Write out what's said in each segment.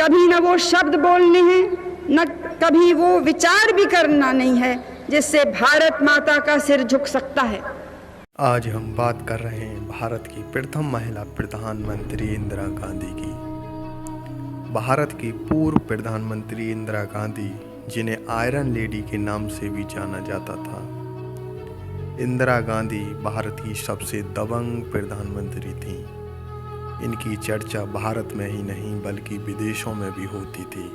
कभी न वो शब्द बोलने हैं, न कभी वो विचार भी करना नहीं है जिससे भारत माता का सिर झुक सकता है। आज हम बात कर रहे हैं भारत की प्रथम महिला प्रधानमंत्री इंदिरा गांधी की। भारत की पूर्व प्रधानमंत्री इंदिरा गांधी, जिन्हें आयरन लेडी के नाम से भी जाना जाता था। इंदिरा गांधी भारत की सबसे दबंग प्रधानमंत्री थीं। इनकी चर्चा भारत में ही नहीं बल्कि विदेशों में भी होती थी।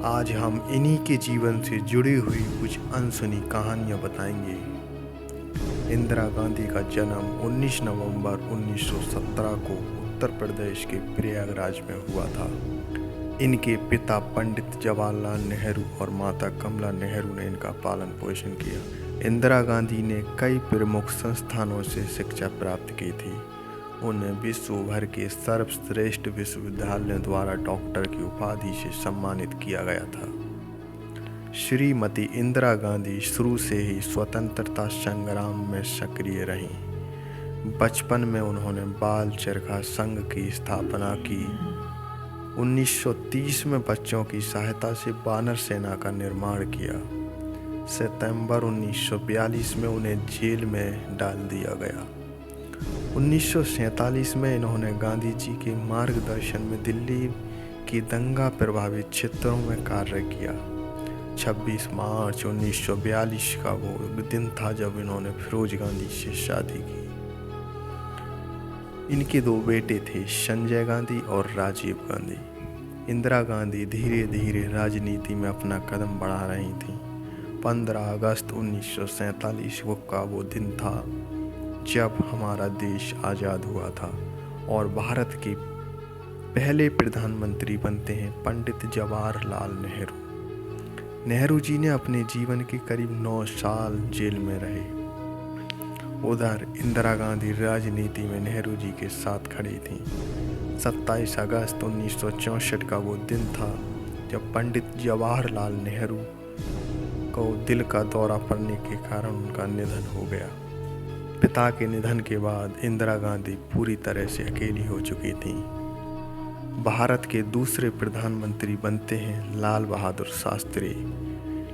आज हम इन्हीं के जीवन से जुड़ी हुई कुछ अनसुनी कहानियां बताएंगे। इंदिरा गांधी का जन्म 19 नवंबर 1917 को उत्तर प्रदेश के प्रयागराज में हुआ था। इनके पिता पंडित जवाहरलाल नेहरू और माता कमला नेहरू ने इनका पालन पोषण किया। इंदिरा गांधी ने कई प्रमुख संस्थानों से शिक्षा प्राप्त की थी। उन्हें विश्व भर के सर्वश्रेष्ठ विश्वविद्यालयों द्वारा डॉक्टर की उपाधि से सम्मानित किया गया था। श्रीमती इंदिरा गांधी शुरू से ही स्वतंत्रता संग्राम में सक्रिय रहीं। बचपन में उन्होंने बाल चरखा संघ की स्थापना की। 1930 में बच्चों की सहायता से बानर सेना का निर्माण किया। सितंबर 1942 में उन्हें जेल में डाल दिया गया। 1947 में इन्होंने गांधी जी के मार्गदर्शन में दिल्ली के दंगा प्रभावित क्षेत्रों में कार्य किया। 26 मार्च 1942 का वो दिन था जब इन्होंने फिरोज गांधी से शादी की। इनके दो बेटे थे, संजय गांधी और राजीव गांधी। इंदिरा गांधी धीरे धीरे राजनीति में अपना कदम बढ़ा रही थीं। 15 अगस्त 1947 का वो दिन था जब हमारा देश आज़ाद हुआ था और भारत के पहले प्रधानमंत्री बनते हैं पंडित जवाहरलाल नेहरू। नेहरू जी ने अपने जीवन के करीब 9 साल जेल में रहे। उधर इंदिरा गांधी राजनीति में नेहरू जी के साथ खड़ी थीं। 27 अगस्त 1964 का वो दिन था जब पंडित जवाहरलाल नेहरू को दिल का दौरा पड़ने के कारण उनका निधन हो गया। पिता के निधन के बाद इंदिरा गांधी पूरी तरह से अकेली हो चुकी थीं। भारत के दूसरे प्रधानमंत्री बनते हैं लाल बहादुर शास्त्री।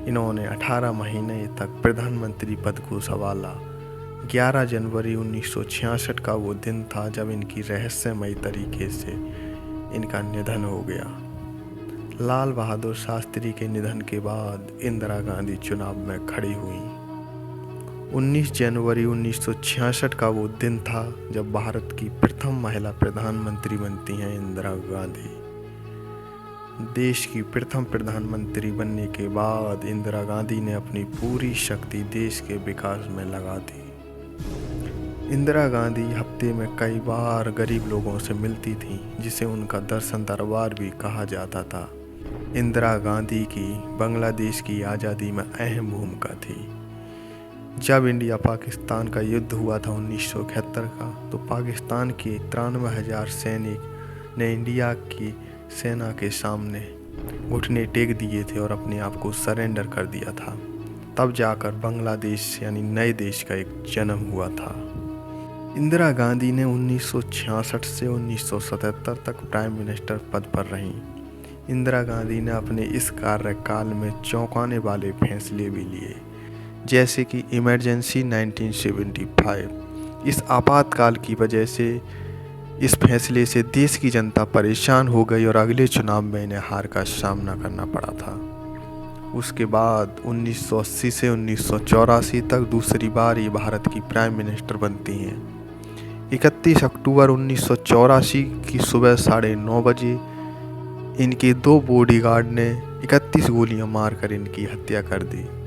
इन्होंने 18 महीने तक प्रधानमंत्री पद को संभाला। 11 जनवरी 1966 का वो दिन था जब इनकी रहस्यमयी तरीके से इनका निधन हो गया। लाल बहादुर शास्त्री के निधन के बाद इंदिरा गांधी चुनाव में खड़ी हुई। 19 जनवरी 1966 का वो दिन था जब भारत की प्रथम महिला प्रधानमंत्री बनती हैं इंदिरा गांधी। देश की प्रथम प्रधानमंत्री बनने के बाद इंदिरा गांधी ने अपनी पूरी शक्ति देश के विकास में लगा दी। इंदिरा गांधी हफ्ते में कई बार गरीब लोगों से मिलती थीं, जिसे उनका दर्शन दरबार भी कहा जाता था। इंदिरा गांधी की बांग्लादेश की आज़ादी में अहम भूमिका थी। जब इंडिया पाकिस्तान का युद्ध हुआ था 1971 का, तो पाकिस्तान के 93,000 सैनिक ने इंडिया की सेना के सामने घुटने टेक दिए थे और अपने आप को सरेंडर कर दिया था। तब जाकर बांग्लादेश यानी नए देश का एक जन्म हुआ था। इंदिरा गांधी ने 1966 से 1977 तक प्राइम मिनिस्टर पद पर रहीं। इंदिरा गांधी ने अपने इस कार्यकाल में चौंकाने वाले फैसले भी लिए, जैसे कि इमरजेंसी 1975। इस आपातकाल की वजह से इस फैसले से देश की जनता परेशान हो गई और अगले चुनाव में इन्हें हार का सामना करना पड़ा था। उसके बाद 1980 से 1984 तक दूसरी बार ये भारत की प्राइम मिनिस्टर बनती हैं। 31 अक्टूबर 1984 की सुबह 9:30 बजे इनके 2 बॉडीगार्ड ने 31 गोलियां मारकर इनकी हत्या कर दी।